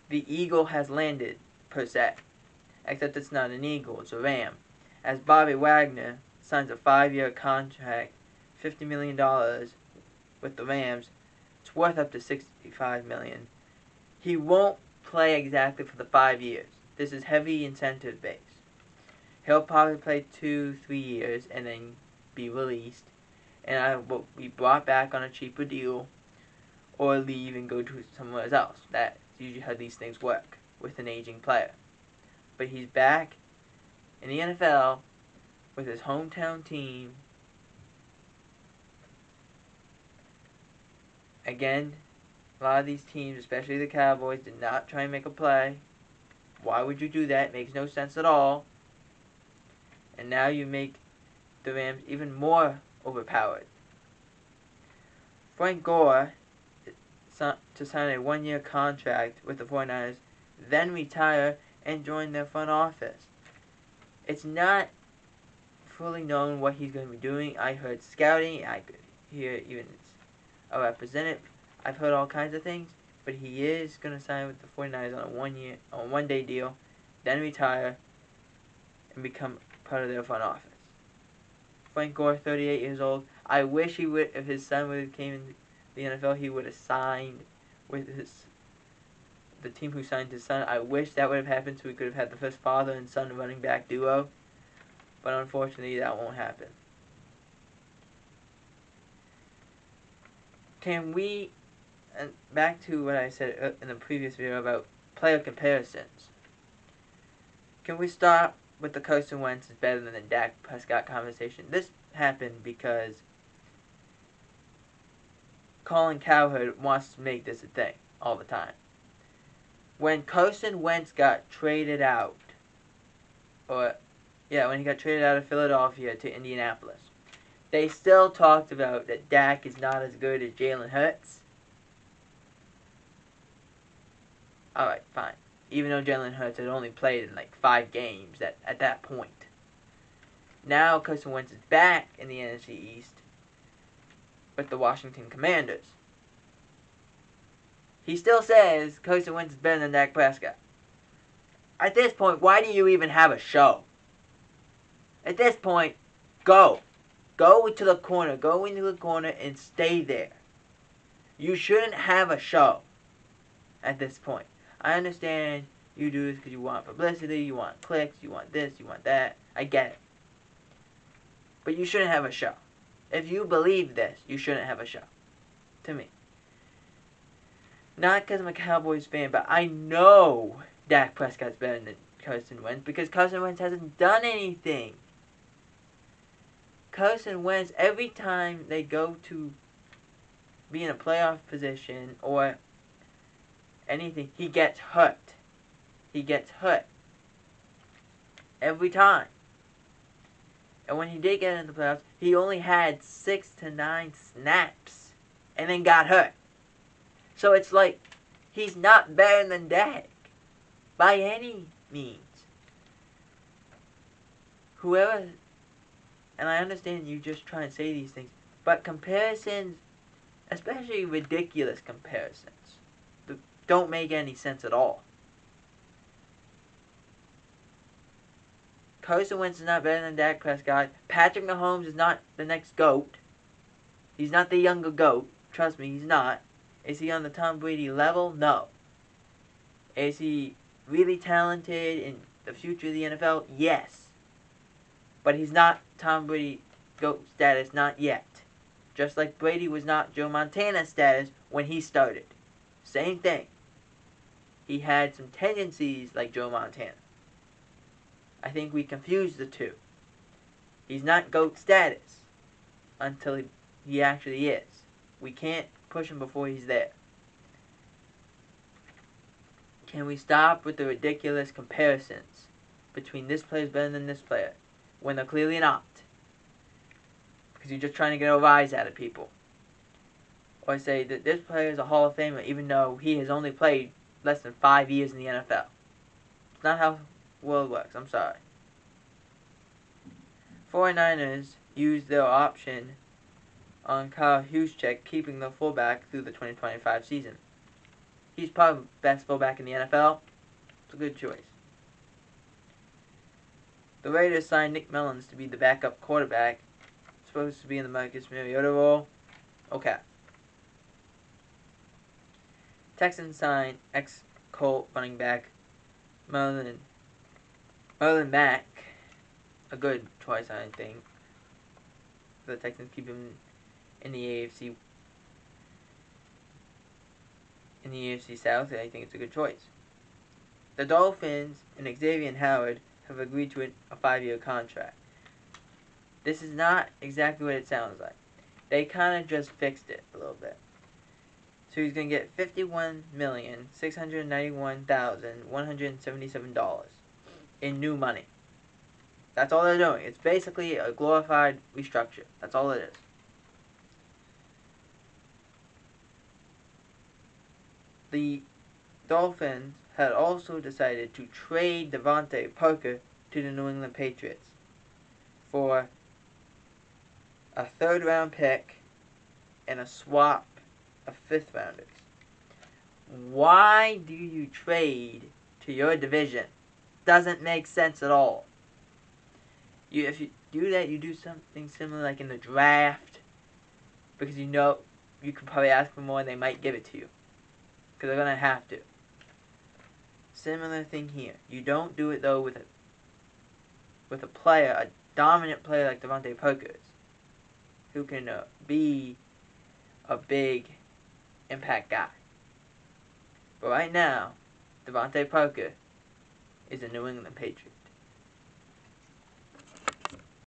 the eagle has landed, per se. Except it's not an eagle, it's a ram. As Bobby Wagner signs a 5-year contract, $50 million with the Rams. It's worth up to $65 million. He won't play exactly for the 5 years. This is heavy incentive based. He'll probably play 2-3 years and then be released, and I will be brought back on a cheaper deal, or leave and go to somewhere else. That's usually how these things work with an aging player. But he's back in the NFL with his hometown team. Again, a lot of these teams, especially the Cowboys, did not try and make a play. Why would you do that? It makes no sense at all. And now you make the Rams even more overpowered. Frank Gore to sign a 1-year contract with the 49ers, then retire and join their front office. It's not fully known what he's going to be doing. I heard scouting. I could hear even a representative. I've heard all kinds of things, but he is going to sign with the 49ers on a one-day deal, then retire and become part of their front office. Frank Gore, 38 years old. I wish he would, if his son would have came in the NFL, he would have signed with the team who signed his son. I wish that would have happened so we could have had the first father and son running back duo. But unfortunately, that won't happen. Can we, and back to what I said in the previous video about player comparisons. Can we start with the Carson Wentz is better than the Dak Prescott conversation? This happened because Colin Cowherd wants to make this a thing all the time. When Carson Wentz got traded out, when he got traded out of Philadelphia to Indianapolis, they still talked about that Dak is not as good as Jalen Hurts. Alright, fine. Even though Jalen Hurts had only played in like 5 games at that point. Now Carson Wentz is back in the NFC East with the Washington Commanders. He still says Carson Wentz is better than Dak Prescott. At this point, why do you even have a show? At this point, go. Go to the corner. Go into the corner and stay there. You shouldn't have a show at this point. I understand you do this because you want publicity, you want clicks, you want this, you want that. I get it. But you shouldn't have a show. If you believe this, you shouldn't have a show. To me. Not because I'm a Cowboys fan, but I know Dak Prescott's better than Carson Wentz because Carson Wentz hasn't done anything. Carson Wentz, every time they go to be in a playoff position or anything, he gets hurt. He gets hurt. Every time. And when he did get into the playoffs, he only had 6 to 9 snaps and then got hurt. So it's like, he's not better than Dak by any means. Whoever, and I understand you just try and say these things, but comparisons, especially ridiculous comparisons, don't make any sense at all. Carson Wentz is not better than Dak Prescott. Patrick Mahomes is not the next GOAT. He's not the younger GOAT. Trust me, he's not. Is he on the Tom Brady level? No. Is he really talented in the future of the NFL? Yes. But he's not Tom Brady GOAT status, not yet. Just like Brady was not Joe Montana status when he started. Same thing. He had some tendencies like Joe Montana. I think we confuse the two. He's not GOAT status until he actually is. We can't push him before he's there. Can we stop with the ridiculous comparisons between this player is better than this player when they're clearly not? Because you're just trying to get a rise out of people. Or say that this player is a Hall of Famer even though he has only played less than 5 years in the NFL. It's not how the world works. I'm sorry. 49ers used their option on Kyle Juszczyk, keeping the fullback through the 2025 season. He's probably the best fullback in the NFL. It's a good choice. The Raiders signed Nick Mullins to be the backup quarterback. Supposed to be in the Marcus Mariota role. Okay. Texans signed ex-Colt running back Marlon Mack. A good choice, I think. The Texans keep him in the AFC South, and I think it's a good choice. The Dolphins and Xavier Howard have agreed to a 5-year contract. This is not exactly what it sounds like. They kind of just fixed it a little bit. So he's going to get $51,691,177 in new money. That's all they're doing. It's basically a glorified restructure. That's all it is. The Dolphins had also decided to trade Devontae Parker to the New England Patriots for a 3rd-round pick and a swap of 5th-rounders. Why do you trade to your division? Doesn't make sense at all. If you do that, you do something similar like in the draft, because you know you could probably ask for more and they might give it to you, because they're going to have to. Similar thing here. You don't do it though with a player, a dominant player like Devontae Parker, who can be a big impact guy. But right now, Devontae Parker is a New England Patriot.